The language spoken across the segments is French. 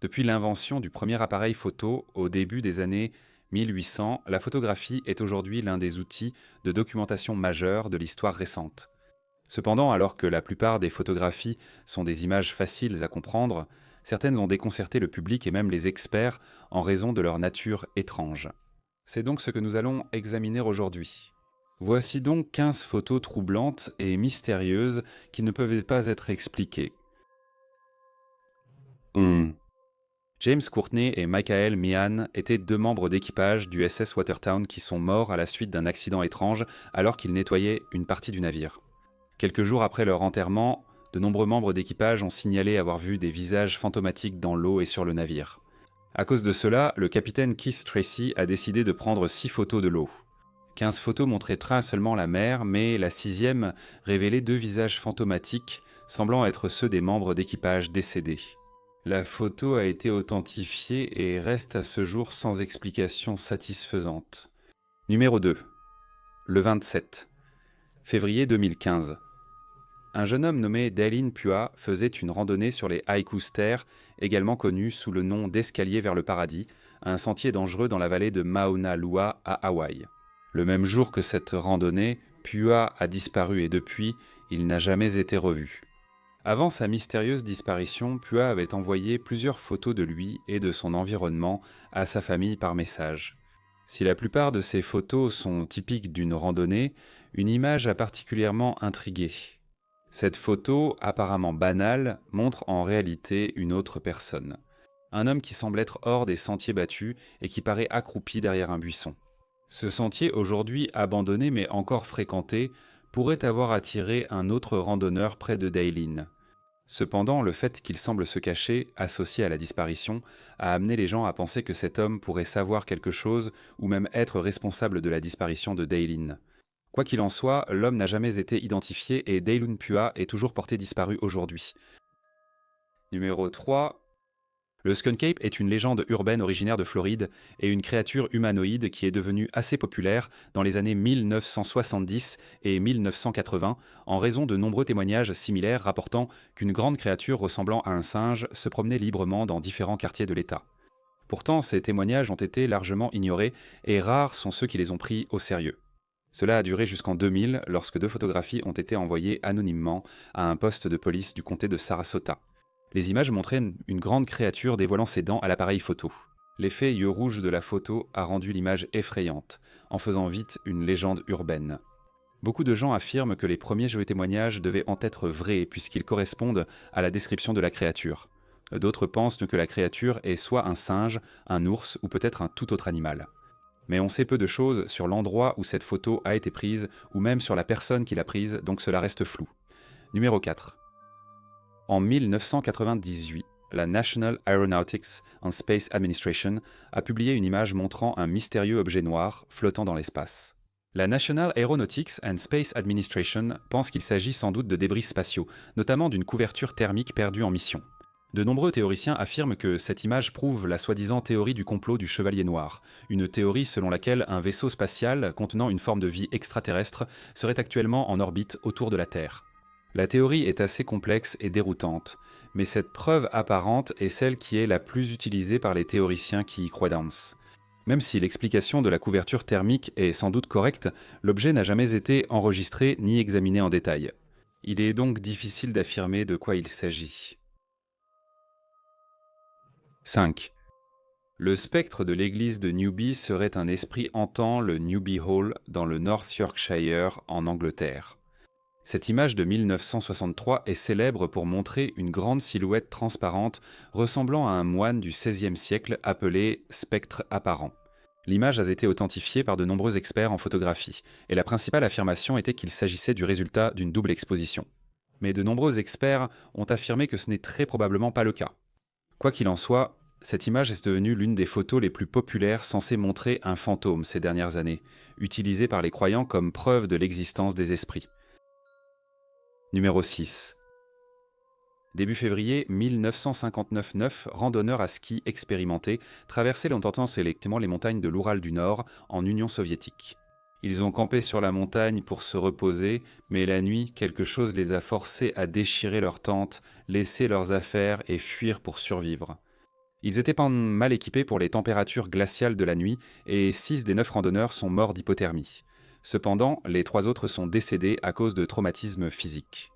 Depuis l'invention du premier appareil photo au début des années 1800, la photographie est aujourd'hui l'un des outils de documentation majeurs de l'histoire récente. Cependant, alors que la plupart des photographies sont des images faciles à comprendre, certaines ont déconcerté le public et même les experts en raison de leur nature étrange. C'est donc ce que nous allons examiner aujourd'hui. Voici donc 15 photos troublantes et mystérieuses qui ne peuvent pas être expliquées. James Courtney et Michael Meehan étaient deux membres d'équipage du SS Watertown qui sont morts à la suite d'un accident étrange alors qu'ils nettoyaient une partie du navire. Quelques jours après leur enterrement, de nombreux membres d'équipage ont signalé avoir vu des visages fantomatiques dans l'eau et sur le navire. À cause de cela, le capitaine Keith Tracy a décidé de prendre 6 photos de l'eau. 15 photos montraient très seulement la mer, mais la 6e révélait 2 visages fantomatiques semblant être ceux des membres d'équipage décédés. La photo a été authentifiée et reste à ce jour sans explication satisfaisante. Numéro 2. Le 27 février 2015. Un jeune homme nommé Dallin Pua faisait une randonnée sur les Haiku Stairs, également connu sous le nom d'escalier vers le paradis, un sentier dangereux dans la vallée de Mauna Loa à Hawaï. Le même jour que cette randonnée, Pua a disparu et depuis, il n'a jamais été revu. Avant sa mystérieuse disparition, Pua avait envoyé plusieurs photos de lui et de son environnement à sa famille par message. Si la plupart de ces photos sont typiques d'une randonnée, une image a particulièrement intrigué. Cette photo, apparemment banale, montre en réalité une autre personne. Un homme qui semble être hors des sentiers battus et qui paraît accroupi derrière un buisson. Ce sentier, aujourd'hui abandonné mais encore fréquenté, pourrait avoir attiré un autre randonneur près de Daylin. Cependant, le fait qu'il semble se cacher, associé à la disparition, a amené les gens à penser que cet homme pourrait savoir quelque chose ou même être responsable de la disparition de Daylin. Quoi qu'il en soit, l'homme n'a jamais été identifié et Daylun Pua est toujours porté disparu aujourd'hui. Numéro 3. Le Skunk Ape est une légende urbaine originaire de Floride et une créature humanoïde qui est devenue assez populaire dans les années 1970 et 1980 en raison de nombreux témoignages similaires rapportant qu'une grande créature ressemblant à un singe se promenait librement dans différents quartiers de l'État. Pourtant, ces témoignages ont été largement ignorés et rares sont ceux qui les ont pris au sérieux. Cela a duré jusqu'en 2000 lorsque 2 photographies ont été envoyées anonymement à un poste de police du comté de Sarasota. Les images montraient une grande créature dévoilant ses dents à l'appareil photo. L'effet yeux rouges de la photo a rendu l'image effrayante, en faisant vite une légende urbaine. Beaucoup de gens affirment que les premiers jeux témoignages devaient en être vrais puisqu'ils correspondent à la description de la créature. D'autres pensent que la créature est soit un singe, un ours ou peut-être un tout autre animal. Mais on sait peu de choses sur l'endroit où cette photo a été prise ou même sur la personne qui l'a prise, donc cela reste flou. Numéro 4. En 1998, la National Aeronautics and Space Administration a publié une image montrant un mystérieux objet noir flottant dans l'espace. La National Aeronautics and Space Administration pense qu'il s'agit sans doute de débris spatiaux, notamment d'une couverture thermique perdue en mission. De nombreux théoriciens affirment que cette image prouve la soi-disant théorie du complot du Chevalier Noir, une théorie selon laquelle un vaisseau spatial contenant une forme de vie extraterrestre serait actuellement en orbite autour de la Terre. La théorie est assez complexe et déroutante, mais cette preuve apparente est celle qui est la plus utilisée par les théoriciens qui y croient d'avance. Même si l'explication de la couverture thermique est sans doute correcte, l'objet n'a jamais été enregistré ni examiné en détail. Il est donc difficile d'affirmer de quoi il s'agit. 5. Le spectre de l'église de Newby serait un esprit hantant le Newby Hall dans le North Yorkshire en Angleterre. Cette image de 1963 est célèbre pour montrer une grande silhouette transparente ressemblant à un moine du XVIe siècle appelé spectre apparent. L'image a été authentifiée par de nombreux experts en photographie, et la principale affirmation était qu'il s'agissait du résultat d'une double exposition. Mais de nombreux experts ont affirmé que ce n'est très probablement pas le cas. Quoi qu'il en soit, cette image est devenue l'une des photos les plus populaires censées montrer un fantôme ces dernières années, utilisée par les croyants comme preuve de l'existence des esprits. Numéro 6. Début février 1959, 9 randonneurs à ski expérimentés traversaient longtemps sélectement les montagnes de l'Oural du Nord en Union soviétique. Ils ont campé sur la montagne pour se reposer, mais la nuit, quelque chose les a forcés à déchirer leurs tentes, laisser leurs affaires et fuir pour survivre. Ils étaient pas mal équipés pour les températures glaciales de la nuit et 6 des 9 randonneurs sont morts d'hypothermie. Cependant, les 3 autres sont décédés à cause de traumatismes physiques.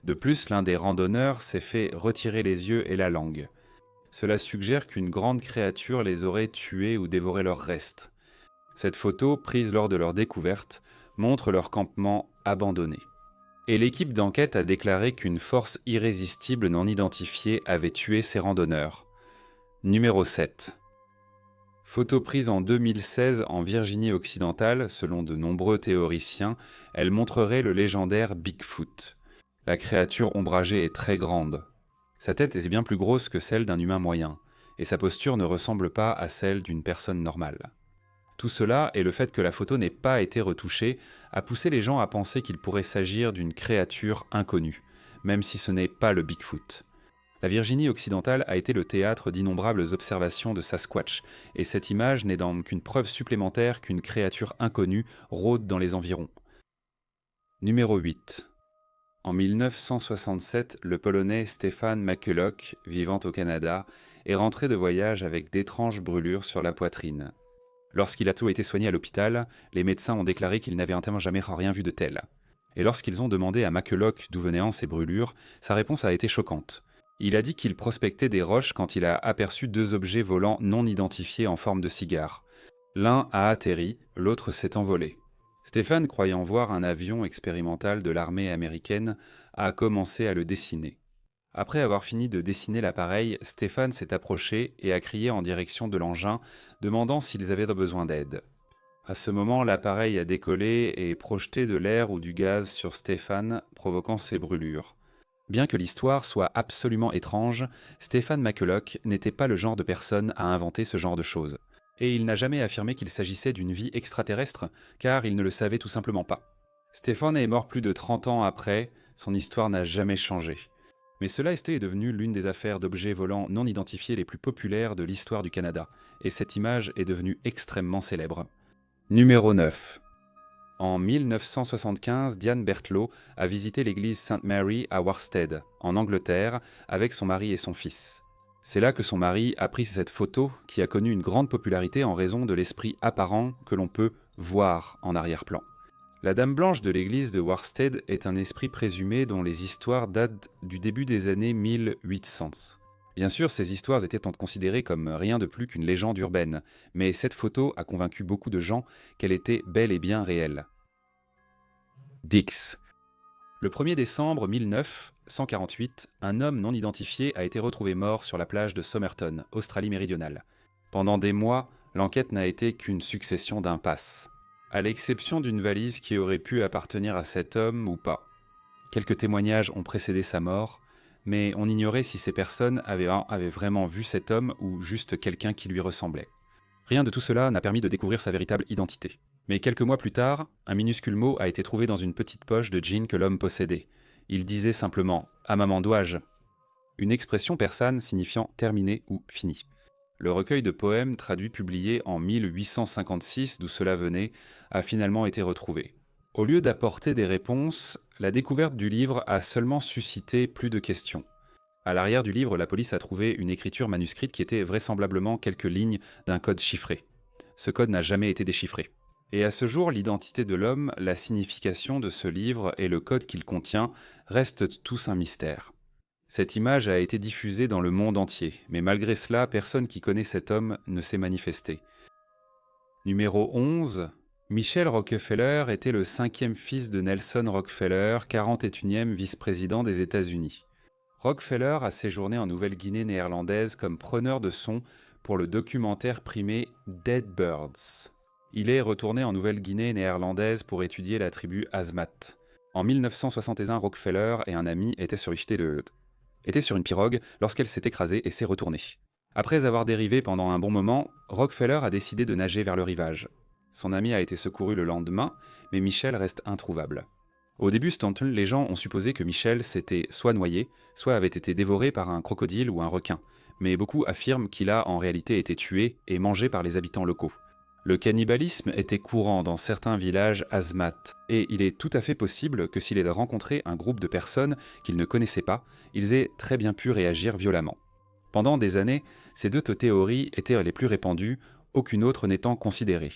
De plus, l'un des randonneurs s'est fait retirer les yeux et la langue. Cela suggère qu'une grande créature les aurait tués ou dévoré leurs restes. Cette photo, prise lors de leur découverte, montre leur campement abandonné. Et l'équipe d'enquête a déclaré qu'une force irrésistible non identifiée avait tué ces randonneurs. Numéro 7. Photo prise en 2016 en Virginie occidentale, selon de nombreux théoriciens, elle montrerait le légendaire Bigfoot. La créature ombragée est très grande. Sa tête est bien plus grosse que celle d'un humain moyen, et sa posture ne ressemble pas à celle d'une personne normale. Tout cela, et le fait que la photo n'ait pas été retouchée, a poussé les gens à penser qu'il pourrait s'agir d'une créature inconnue, même si ce n'est pas le Bigfoot. La Virginie occidentale a été le théâtre d'innombrables observations de Sasquatch, et cette image n'est donc qu'une preuve supplémentaire qu'une créature inconnue rôde dans les environs. Numéro 8. En 1967, le Polonais Stefan McCulloch, vivant au Canada, est rentré de voyage avec d'étranges brûlures sur la poitrine. Lorsqu'il a été soigné à l'hôpital, les médecins ont déclaré qu'il n'avait jamais rien vu de tel. Et lorsqu'ils ont demandé à McCulloch d'où venaient ces brûlures, sa réponse a été choquante. Il a dit qu'il prospectait des roches quand il a aperçu 2 objets volants non identifiés en forme de cigare. L'un a atterri, l'autre s'est envolé. Stéphane, croyant voir un avion expérimental de l'armée américaine, a commencé à le dessiner. Après avoir fini de dessiner l'appareil, Stéphane s'est approché et a crié en direction de l'engin, demandant s'ils avaient besoin d'aide. À ce moment, l'appareil a décollé et projeté de l'air ou du gaz sur Stéphane, provoquant ses brûlures. Bien que l'histoire soit absolument étrange, Stephen McCulloch n'était pas le genre de personne à inventer ce genre de choses. Et il n'a jamais affirmé qu'il s'agissait d'une vie extraterrestre, car il ne le savait tout simplement pas. Stephen est mort plus de 30 ans après, son histoire n'a jamais changé. Mais cela est devenu l'une des affaires d'objets volants non identifiés les plus populaires de l'histoire du Canada, et cette image est devenue extrêmement célèbre. Numéro 9. En 1975, Diane Berthelot a visité l'église St. Mary à Worstead, en Angleterre, avec son mari et son fils. C'est là que son mari a pris cette photo qui a connu une grande popularité en raison de l'esprit apparent que l'on peut voir en arrière-plan. La Dame Blanche de l'église de Worstead est un esprit présumé dont les histoires datent du début des années 1800. Bien sûr, ces histoires étaient considérées comme rien de plus qu'une légende urbaine, mais cette photo a convaincu beaucoup de gens qu'elle était bel et bien réelle. Dix. Le 1er décembre 1948, un homme non identifié a été retrouvé mort sur la plage de Somerton, Australie méridionale. Pendant des mois, l'enquête n'a été qu'une succession d'impasses, à l'exception d'une valise qui aurait pu appartenir à cet homme ou pas. Quelques témoignages ont précédé sa mort, mais on ignorait si ces personnes avaient vraiment vu cet homme ou juste quelqu'un qui lui ressemblait. Rien de tout cela n'a permis de découvrir sa véritable identité. Mais quelques mois plus tard, un minuscule mot a été trouvé dans une petite poche de jean que l'homme possédait. Il disait simplement « À maman dois-je ?» une expression persane signifiant « terminé » ou « fini ». Le recueil de poèmes traduit publié en 1856, d'où cela venait, a finalement été retrouvé. Au lieu d'apporter des réponses, la découverte du livre a seulement suscité plus de questions. À l'arrière du livre, la police a trouvé une écriture manuscrite qui était vraisemblablement quelques lignes d'un code chiffré. Ce code n'a jamais été déchiffré. Et à ce jour, l'identité de l'homme, la signification de ce livre et le code qu'il contient restent tous un mystère. Cette image a été diffusée dans le monde entier, mais malgré cela, personne qui connaît cet homme ne s'est manifesté. Numéro 11. Michel Rockefeller était le 5e fils de Nelson Rockefeller, 41e vice-président des États-Unis. Rockefeller a séjourné en Nouvelle-Guinée néerlandaise comme preneur de son pour le documentaire primé Dead Birds. Il est retourné en Nouvelle-Guinée néerlandaise pour étudier la tribu Asmat. En 1961, Rockefeller et un ami étaient sur une pirogue lorsqu'elle s'est écrasée et s'est retournée. Après avoir dérivé pendant un bon moment, Rockefeller a décidé de nager vers le rivage. Son ami a été secouru le lendemain, mais Michel reste introuvable. Au début, les gens ont supposé que Michel s'était soit noyé, soit avait été dévoré par un crocodile ou un requin, mais beaucoup affirment qu'il a en réalité été tué et mangé par les habitants locaux. Le cannibalisme était courant dans certains villages Asmat, et il est tout à fait possible que s'il ait rencontré un groupe de personnes qu'il ne connaissait pas, ils aient très bien pu réagir violemment. Pendant des années, ces deux théories étaient les plus répandues, aucune autre n'étant considérée.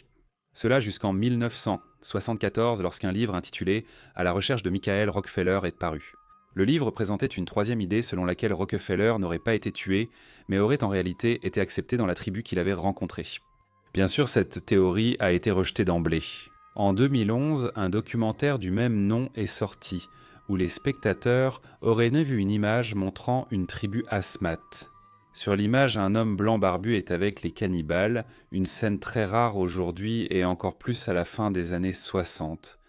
Cela jusqu'en 1974, lorsqu'un livre intitulé « À la recherche de Michael Rockefeller » est paru. Le livre présentait une troisième idée selon laquelle Rockefeller n'aurait pas été tué, mais aurait en réalité été accepté dans la tribu qu'il avait rencontrée. Bien sûr, cette théorie a été rejetée d'emblée. En 2011, un documentaire du même nom est sorti, où les spectateurs auraient vu une image montrant une tribu asthmate. Sur l'image, un homme blanc barbu est avec les cannibales, une scène très rare aujourd'hui et encore plus à la fin des années 60.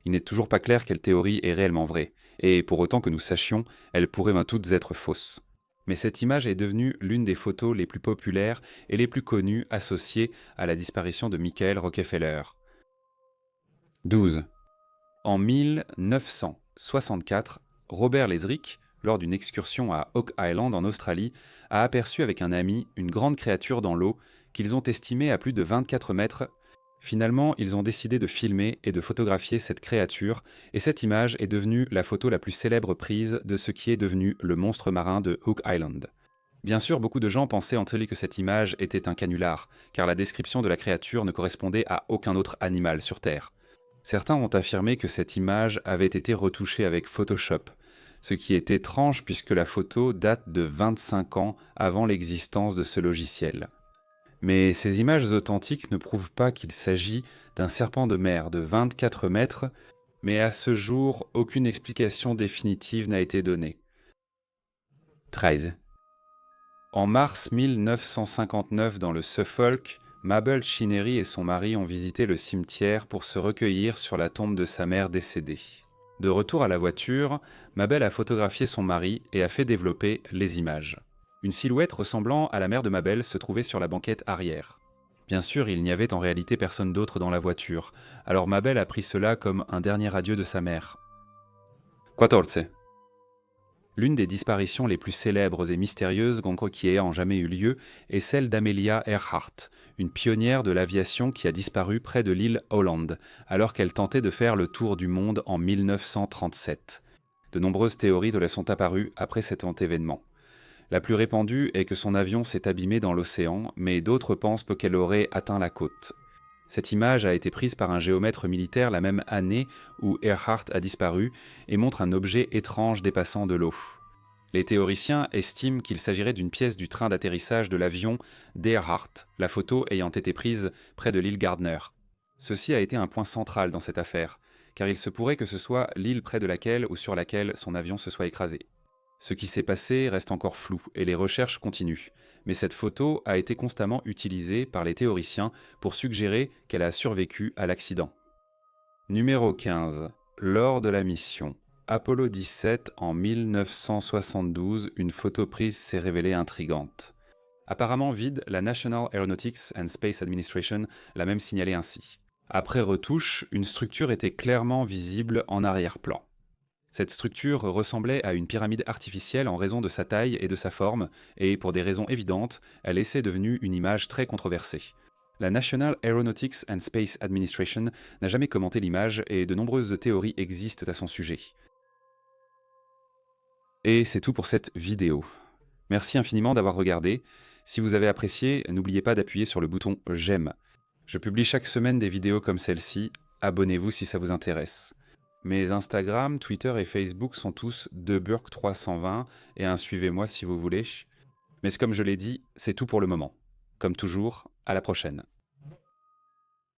Il n'est toujours pas clair quelle théorie est réellement vraie, et pour autant que nous sachions, elles pourraient toutes être fausses. Mais cette image est devenue l'une des photos les plus populaires et les plus connues associées à la disparition de Michael Rockefeller. 12. En 1964, Robert Lesrick, lors d'une excursion à Oak Island en Australie, a aperçu avec un ami une grande créature dans l'eau qu'ils ont estimée à plus de 24 mètres. Finalement, ils ont décidé de filmer et de photographier cette créature, et cette image est devenue la photo la plus célèbre prise de ce qui est devenu le monstre marin de Oak Island. Bien sûr, beaucoup de gens pensaient en théorie que cette image était un canular, car la description de la créature ne correspondait à aucun autre animal sur Terre. Certains ont affirmé que cette image avait été retouchée avec Photoshop, ce qui est étrange puisque la photo date de 25 ans avant l'existence de ce logiciel. Mais ces images authentiques ne prouvent pas qu'il s'agit d'un serpent de mer de 24 mètres, mais à ce jour, aucune explication définitive n'a été donnée. 13. En mars 1959, dans le Suffolk, Mabel Chinery et son mari ont visité le cimetière pour se recueillir sur la tombe de sa mère décédée. De retour à la voiture, Mabel a photographié son mari et a fait développer les images. Une silhouette ressemblant à la mère de Mabel se trouvait sur la banquette arrière. Bien sûr, il n'y avait en réalité personne d'autre dans la voiture, alors Mabel a pris cela comme un dernier adieu de sa mère. 14. L'une des disparitions les plus célèbres et mystérieuses qui ait jamais eu lieu est celle d'Amelia Earhart, une pionnière de l'aviation qui a disparu près de l'île Holland, alors qu'elle tentait de faire le tour du monde en 1937. De nombreuses théories sont apparues après cet événement. La plus répandue est que son avion s'est abîmé dans l'océan, mais d'autres pensent qu'elle aurait atteint la côte. Cette image a été prise par un géomètre militaire la même année où Earhart a disparu et montre un objet étrange dépassant de l'eau. Les théoriciens estiment qu'il s'agirait d'une pièce du train d'atterrissage de l'avion d'Earhart, la photo ayant été prise près de l'île Gardner. Ceci a été un point central dans cette affaire, car il se pourrait que ce soit l'île près de laquelle ou sur laquelle son avion se soit écrasé. Ce qui s'est passé reste encore flou et les recherches continuent, mais cette photo a été constamment utilisée par les théoriciens pour suggérer qu'elle a survécu à l'accident. Numéro 15. Lors de la mission Apollo 17 en 1972, une photo prise s'est révélée intrigante. Apparemment vide, la National Aeronautics and Space Administration l'a même signalé ainsi. Après retouche, une structure était clairement visible en arrière-plan. Cette structure ressemblait à une pyramide artificielle en raison de sa taille et de sa forme, et pour des raisons évidentes, elle est devenue une image très controversée. La National Aeronautics and Space Administration n'a jamais commenté l'image et de nombreuses théories existent à son sujet. Et c'est tout pour cette vidéo. Merci infiniment d'avoir regardé. Si vous avez apprécié, n'oubliez pas d'appuyer sur le bouton « J'aime ». Je publie chaque semaine des vidéos comme celle-ci. Abonnez-vous si ça vous intéresse. Mes Instagram, Twitter et Facebook sont tous deburk320 et suivez-moi si vous voulez. Mais comme je l'ai dit, c'est tout pour le moment. Comme toujours, à la prochaine.